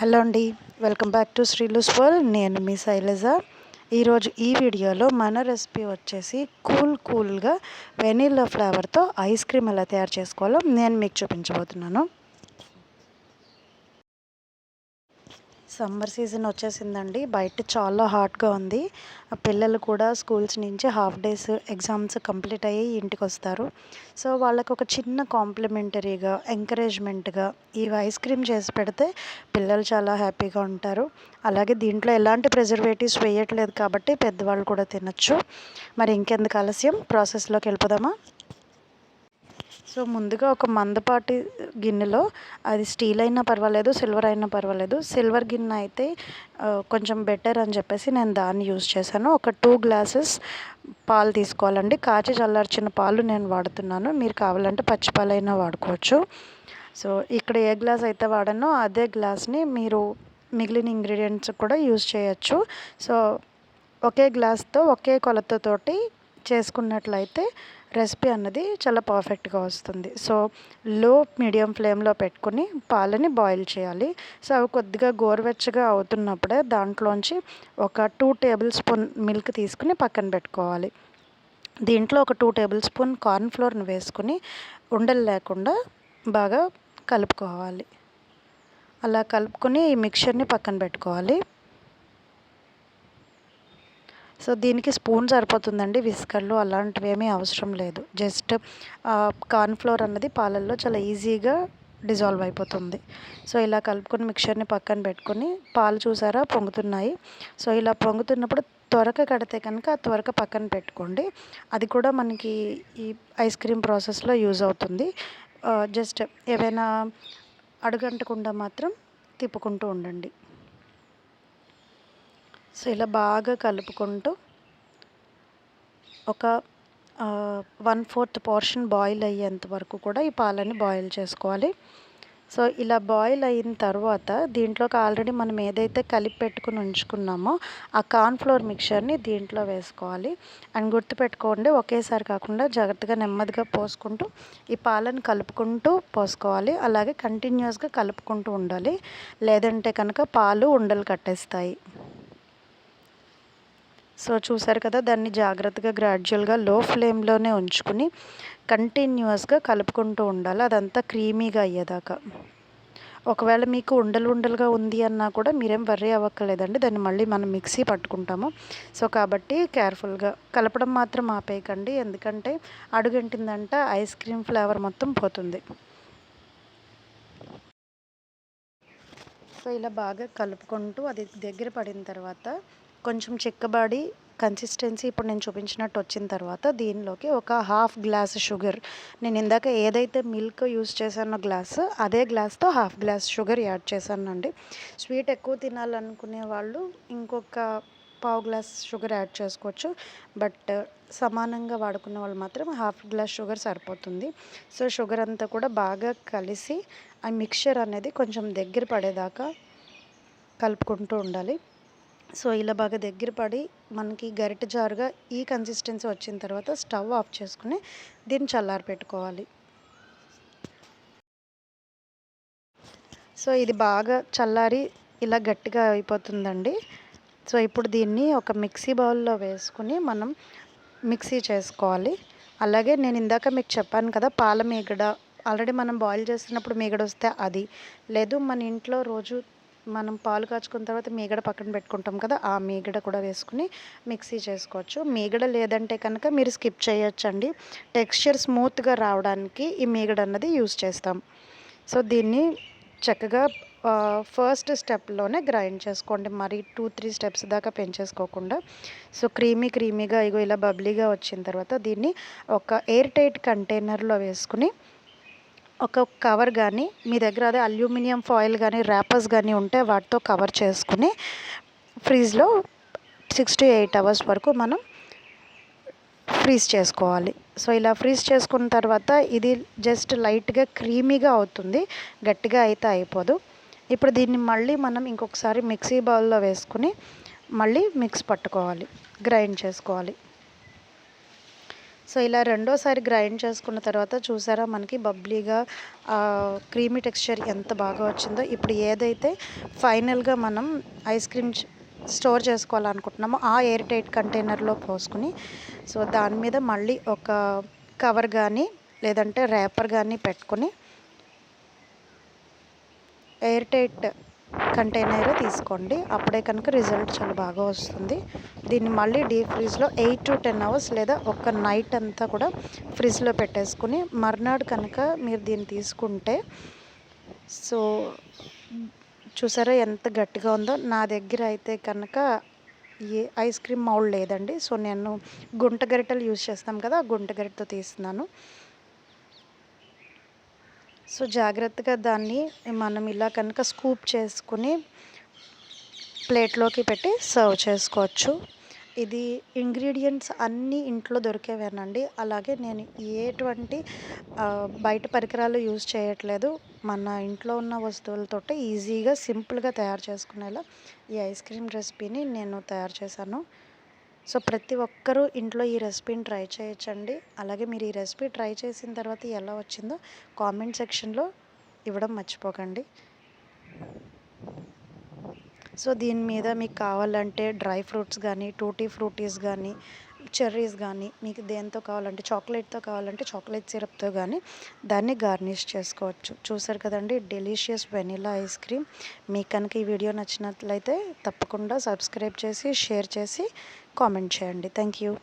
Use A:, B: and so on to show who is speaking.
A: Hello అండి, welcome back to Sreelu's world. నేను మీ శైలజ. ఈరోజు ఈ వీడియోలో మన రెసిపీ వచ్చేసి కూల్గా వెనీలా ఫ్లేవర్తో ఐస్ క్రీమ్ ఎలా తయారు చేసుకోవాలో నేను మీకు చూపించబోతున్నాను. సమ్మర్ సీజన్ వచ్చేసిందండి. బయట చాలా హాట్గా ఉంది. పిల్లలు కూడా స్కూల్స్ నుంచి హాఫ్ డేస్ ఎగ్జామ్స్ కంప్లీట్ అయ్యి ఇంటికి వస్తారు. సో వాళ్ళకు ఒక చిన్న కాంప్లిమెంటరీగా ఎంకరేజ్మెంట్గా ఈ ఐస్ క్రీమ్ చేసి పెడితే పిల్లలు చాలా హ్యాపీగా ఉంటారు. అలాగే దీంట్లో ఎలాంటి ప్రిజర్వేటివ్స్ వేయట్లేదు కాబట్టి పెద్దవాళ్ళు కూడా తినచ్చు. మరి ఇంకెందుకు ఆలస్యం, ప్రాసెస్లోకి వెళ్ళిపోదామా? సో ముందుగా ఒక మందపాటి గిన్నెలో, అది స్టీల్ అయినా పర్వాలేదు, సిల్వర్ అయినా పర్వాలేదు. సిల్వర్ గిన్నె అయితే కొంచెం బెటర్ అని చెప్పేసి నేను దాన్ని యూజ్ చేశాను. ఒక 2 గ్లాసెస్ పాలు తీసుకోవాలండి. కాచి చల్లార్చిన పాలు నేను వాడుతున్నాను. మీరు కావాలంటే పచ్చి పాలైనా వాడుకోవచ్చు. సో ఇక్కడ ఏ గ్లాస్ అయితే వాడానో అదే గ్లాస్ని మీరు మిగిలిన ఇంగ్రీడియంట్స్ కూడా యూజ్ చేయొచ్చు. సో ఒకే గ్లాస్తో ఒకే కొలతతోటి చేసుకున్నట్లయితే రెసిపీ అన్నది చాలా పర్ఫెక్ట్గా వస్తుంది. సో లో మీడియం ఫ్లేమ్లో పెట్టుకుని పాలని బాయిల్ చేయాలి. సో అవి కొద్దిగా గోరువెచ్చగా అవుతున్నప్పుడే దాంట్లోంచి ఒక 2 టేబుల్ స్పూన్ మిల్క్ తీసుకుని పక్కన పెట్టుకోవాలి. దీంట్లో ఒక 2 టేబుల్ స్పూన్ కార్న్ఫ్లోర్ని వేసుకుని ఉండలు లేకుండా బాగా కలుపుకోవాలి. అలా కలుపుకొని ఈ మిక్చర్ని పక్కన పెట్టుకోవాలి. సో దీనికి స్పూన్ సరిపోతుందండి. విస్కర్లు అలాంటివి ఏమీ అవసరం లేదు. జస్ట్ కార్న్ఫ్లోర్ అన్నది పాలల్లో చాలా ఈజీగా డిజాల్వ్ అయిపోతుంది. సో ఇలా కలుపుకొని మిక్చర్ని పక్కన పెట్టుకొని, పాలు చూసారా పొంగుతున్నాయి. సో ఇలా పొంగుతున్నప్పుడు త్వరగా కడితే కనుక త్వరగా పక్కన పెట్టుకోండి. అది కూడా మనకి ఈ ఐస్ క్రీమ్ ప్రాసెస్లో యూజ్ అవుతుంది. జస్ట్ ఏవైనా అడుగంటకుండా మాత్రం తిప్పుకుంటూ ఉండండి. సో ఇలా బాగా కలుపుకుంటూ ఒక 1/4 పోర్షన్ బాయిల్ అయ్యేంత వరకు కూడా ఈ పాలని బాయిల్ చేసుకోవాలి. సో ఇలా బాయిల్ అయిన తర్వాత దీంట్లోకి ఆల్రెడీ మనం ఏదైతే కలిపి పెట్టుకుని ఉంచుకున్నామో ఆ కార్న్ఫ్లోర్ మిక్చర్ని దీంట్లో వేసుకోవాలి. అండ్ గుర్తుపెట్టుకోండి, ఒకేసారి కాకుండా జాగ్రత్తగా నెమ్మదిగా పోసుకుంటూ ఈ పాలను కలుపుకుంటూ పోసుకోవాలి. అలాగే కంటిన్యూస్గా కలుపుకుంటూ ఉండాలి, లేదంటే కనుక పాలు ఉండలు కట్టేస్తాయి. సో చూసారు కదా, దాన్ని జాగ్రత్తగా గ్రాడ్యువల్గా లో ఫ్లేమ్లోనే ఉంచుకుని కంటిన్యూస్గా కలుపుకుంటూ ఉండాలి, అదంతా క్రీమీగా అయ్యేదాకా. ఒకవేళ మీకు ఉండలుగా ఉంది అన్నా కూడా మీరేం వర్రీ అవ్వక్కర్లేదండి. దాన్ని మళ్ళీ మనం మిక్సీ పట్టుకుంటాము. సో కాబట్టి కేర్ఫుల్గా కలపడం మాత్రం ఆపేయకండి, ఎందుకంటే అడుగంటిందంట ఐస్ క్రీమ్ ఫ్లేవర్ మొత్తం పోతుంది. సో ఇలా బాగా కలుపుకుంటూ అది దగ్గర పడిన తర్వాత కొంచెం చిక్కబడి కన్సిస్టెన్సీ ఇప్పుడు నేను చూపించినట్టు వచ్చిన తర్వాత దీనిలోకి ఒక 1/2 గ్లాస్ షుగర్, నేను ఇందాక ఏదైతే మిల్క్ యూస్ చేశానో గ్లాసు, అదే గ్లాస్తో 1/2 గ్లాస్ షుగర్ యాడ్ చేశానండి. స్వీట్ ఎక్కువ తినాలనుకునే వాళ్ళు ఇంకొక 1/2 గ్లాస్ షుగర్ యాడ్ చేసుకోవచ్చు. బట్ సమానంగా వాడుకున్న వాళ్ళు మాత్రం 1/2 గ్లాస్ షుగర్ సరిపోతుంది. సో షుగర్ అంతా కూడా బాగా కలిసి ఆ మిక్చర్ అనేది కొంచెం దగ్గర పడేదాకా కలుపుకుంటూ ఉండాలి. సో ఇలా బాగా దగ్గర పడి మనకి గరిటె జారుగా ఈ కన్సిస్టెన్సీ వచ్చిన తర్వాత స్టవ్ ఆఫ్ చేసుకుని దీన్ని చల్లారి పెట్టుకోవాలి. సో ఇది బాగా చల్లారి ఇలా గట్టిగా అయిపోతుందండి. సో ఇప్పుడు దీన్ని ఒక మిక్సీ బౌల్లో వేసుకుని మనం మిక్సీ చేసుకోవాలి. అలాగే నేను ఇందాక మీకు చెప్పాను కదా, పాల మీగడ ఆల్రెడీ మనం బాయిల్ చేస్తున్నప్పుడు మీగడ వస్తే అది, లేదు మన ఇంట్లో రోజు మనం పాలు కాచుకున్న తర్వాత మీగడ పక్కన పెట్టుకుంటాం కదా, ఆ మీగడ కూడా వేసుకుని మిక్సీ చేసుకోవచ్చు. మీగడ లేదంటే కనుక మీరు స్కిప్ చేయొచ్చండి. టెక్స్చర్ స్మూత్గా రావడానికి ఈ మీగడ అన్నది యూజ్ చేస్తాం. సో దీన్ని చక్కగా ఫస్ట్ స్టెప్లోనే గ్రైండ్ చేసుకోండి, మరి 2-3 స్టెప్స్ దాకా పెంచేసుకోకుండా. సో క్రీమీగా ఇగో ఇలా బబ్లీగా వచ్చిన తర్వాత దీన్ని ఒక ఎయిర్ టైట్ కంటైనర్లో వేసుకుని ఒక కవర్ కానీ, మీ దగ్గర అదే అల్యూమినియం ఫాయిల్ కానీ ర్యాపర్స్ కానీ ఉంటే వాటితో కవర్ చేసుకుని ఫ్రీజ్లో 6 to 8 అవర్స్ వరకు మనం ఫ్రీజ్ చేసుకోవాలి. సో ఇలా ఫ్రీజ్ చేసుకున్న తర్వాత ఇది జస్ట్ లైట్గా క్రీమీగా అవుతుంది, గట్టిగా అయితే అయిపోదు. ఇప్పుడు దీన్ని మళ్ళీ మనం ఇంకొకసారి మిక్సీ బౌల్లో వేసుకుని మళ్ళీ మిక్స్ పట్టుకోవాలి, గ్రైండ్ చేసుకోవాలి. సో ఇలా రెండోసారి గ్రైండ్ చేసుకున్న తర్వాత చూసారా మనకి బబ్లీగా క్రీమీ టెక్స్చర్ ఎంత బాగా వచ్చిందో. ఇప్పుడు ఏదైతే ఫైనల్గా మనం ఐస్ క్రీమ్ స్టోర్ చేసుకోవాలనుకుంటున్నామో ఆ ఎయిర్ టైట్ కంటైనర్లో పోసుకుని, సో దాని మీద మళ్ళీ ఒక కవర్ కానీ లేదంటే ర్యాపర్ కానీ పెట్టుకొని ఎయిర్ టైట్ కంటైనర్ తీసుకోండి. అప్పుడే కనుక రిజల్ట్ చాలా బాగా వస్తుంది. దీన్ని మళ్ళీ డీప్ ఫ్రీజ్లో 8 to 10 అవర్స్ లేదా ఒక నైట్ అంతా కూడా ఫ్రిడ్జ్లో పెట్టేసుకుని మర్నాడు కనుక మీరు దీన్ని తీసుకుంటే, సో చూసారా ఎంత గట్టిగా ఉందో. నా దగ్గర అయితే కనుక ఏ ఐస్ క్రీమ్ మౌల్డ్ లేదండి. సో నేను గుంట గరిటెలు యూజ్ చేస్తాం కదా, ఆ గుంట గరిటెతో తీస్తున్నాను. సో జాగ్రత్తగా దాన్ని మనం ఇలా కనుక స్కూప్ చేసుకుని ప్లేట్లోకి పెట్టి సర్వ్ చేసుకోవచ్చు. ఇది ఇంగ్రీడియంట్స్ అన్నీ ఇంట్లో దొరికేవేనండి. అలాగే నేను ఎటువంటి బయట పరికరాలు యూజ్ చేయట్లేదు. మన ఇంట్లో ఉన్న వస్తువులతోటి ఈజీగా సింపుల్గా తయారు చేసుకునేలా ఈ ఐస్ క్రీమ్ రెసిపీని నేను తయారు చేశాను. సో ప్రతి ఒక్కరూ ఇంట్లో ఈ రెసిపీని ట్రై చేయొచ్చండి. అలాగే మీరు ఈ రెసిపీ ట్రై చేసిన తర్వాత ఎలా వచ్చిందో కామెంట్ సెక్షన్లో ఇవ్వడం మర్చిపోకండి. సో దీని మీద మీకు కావాలంటే డ్రై ఫ్రూట్స్ కానీ, టూటీ ఫ్రూటీస్ కానీ, చెర్రీస్ కానీ, మీకు దేంతో కావాలంటే చాక్లెట్తో కావాలంటే చాక్లెట్ సిరప్తో కానీ దాన్ని గార్నిష్ చేసుకోవచ్చు. చూసారు కదండి డెలీషియస్ వెనిలా ఐస్ క్రీమ్. మీకు కనుక ఈ వీడియో నచ్చినట్లయితే తప్పకుండా సబ్స్క్రైబ్ చేసి, షేర్ చేసి, కామెంట్ చేయండి. Thank you.